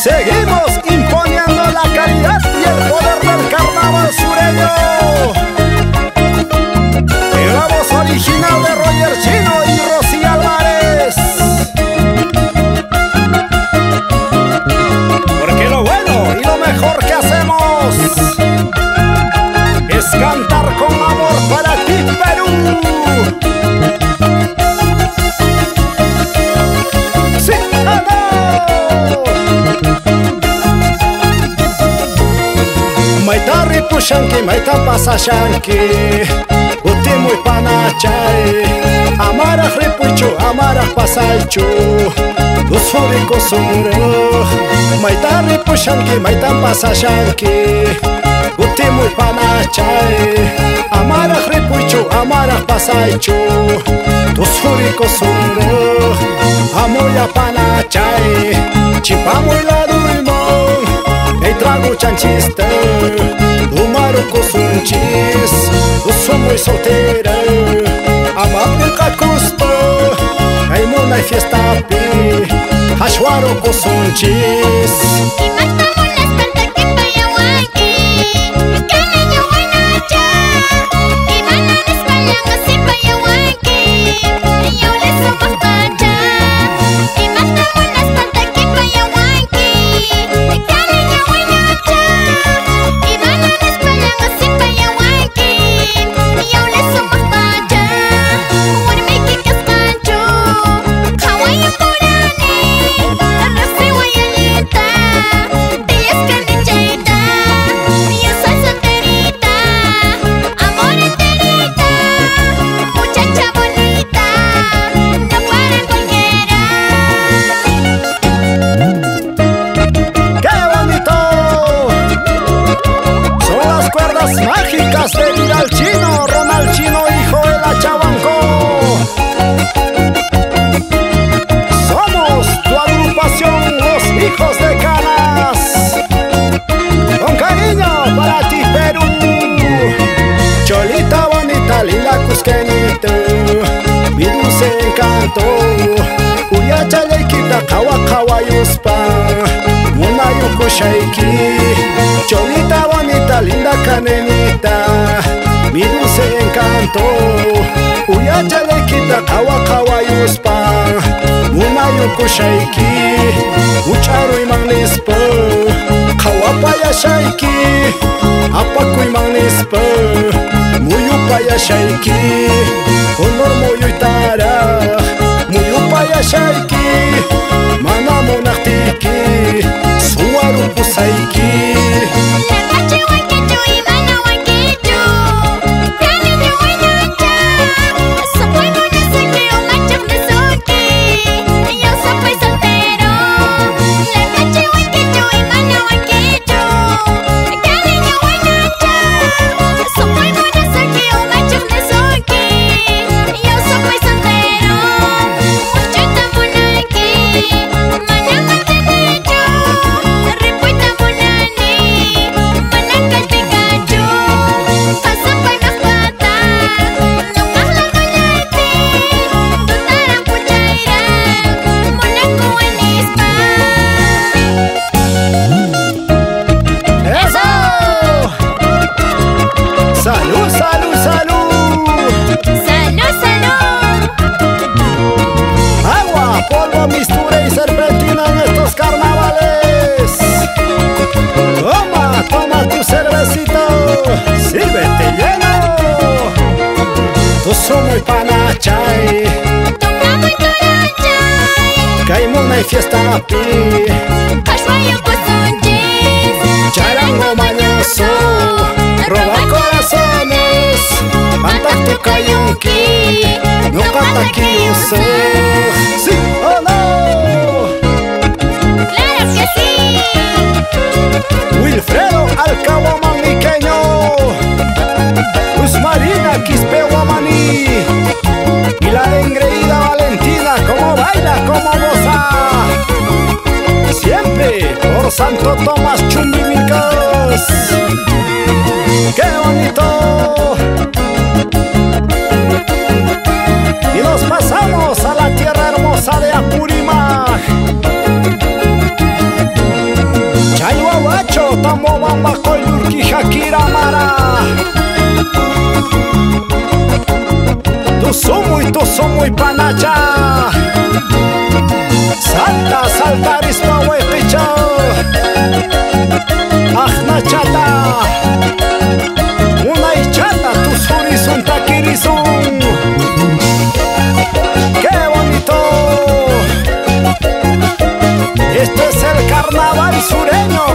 Seguimos imponiendo la calidad y el poder del carnaval sureño. La voz original de Roger Chino y Rosy Álvarez. Porque lo bueno y lo mejor que hacemos es cantar con amor para ti, Perú. ¡Sí o no! Maita ripushanki, maita pasashanki, uti muy panachay. Amarah ripuchu, amarah pasalchu, usfuriko sumro. Maita ripushanki, maita pasashanki, uti muy panachay. Amarah ripuchu, amarah pasalchu, usfuriko sumro. Amoya panachay, chipamoy la dulmon. Ei trago chanchista, o maruco sunchis, o som muy solteira. Amapil kakusta, ei mona fiesta pi, hashwaro ko sunchis. Mágicas de Vidal Chino, Ronald Chino, hijo de la Chabanco. Somos tu agrupación, los hijos de Canas. Con cariño para ti, Perú. Cholita bonita, lila cusquenita, mi dulce encanto. Uyacha lequita, kawa kawa yuspa, muna yuku shaiki. Cholita bonita, linda canenita, mi dulce encanto. Uyacha lequita, kawa kawa yuspa, muna yuku shaiki. Ucharo imang nispa, kawa paya shaiki. Apaku imang nispa, muyu paya shaiki. Honor muyu itara, muyu paya shaiki. Mana monaktiki, suwaru pusaiki. ¡Salud, salud, salud! ¡Salud, salud! Agua, polvo, mistura y serpentina en estos carnavales. Toma, toma tu cervecito, sírvete lleno. Tu sumo y panachay, Toma muy torachay, caimuna y fiesta pi, hashwayo cosunchis, charango mañoso, roba corazones, pantak tu kayunki, no pataki uso. ¿Sí o no? ¡Claro que sí! Wilfredo Alcabo Maniqueño, Luz Marina Quispehuamaní, y la engreída Valentina, como baila, como goza. Siempre por Santo Tomás Chumbimicas. ¡Qué bonito! Y nos pasamos a la tierra hermosa de Apurímac. Tu sumu y panacha. Salta, salta, rispa, huepicho. Ajna chata. Una y chata, tu surizun, taquirizun. ¡Qué bonito! Este es el carnaval sureño.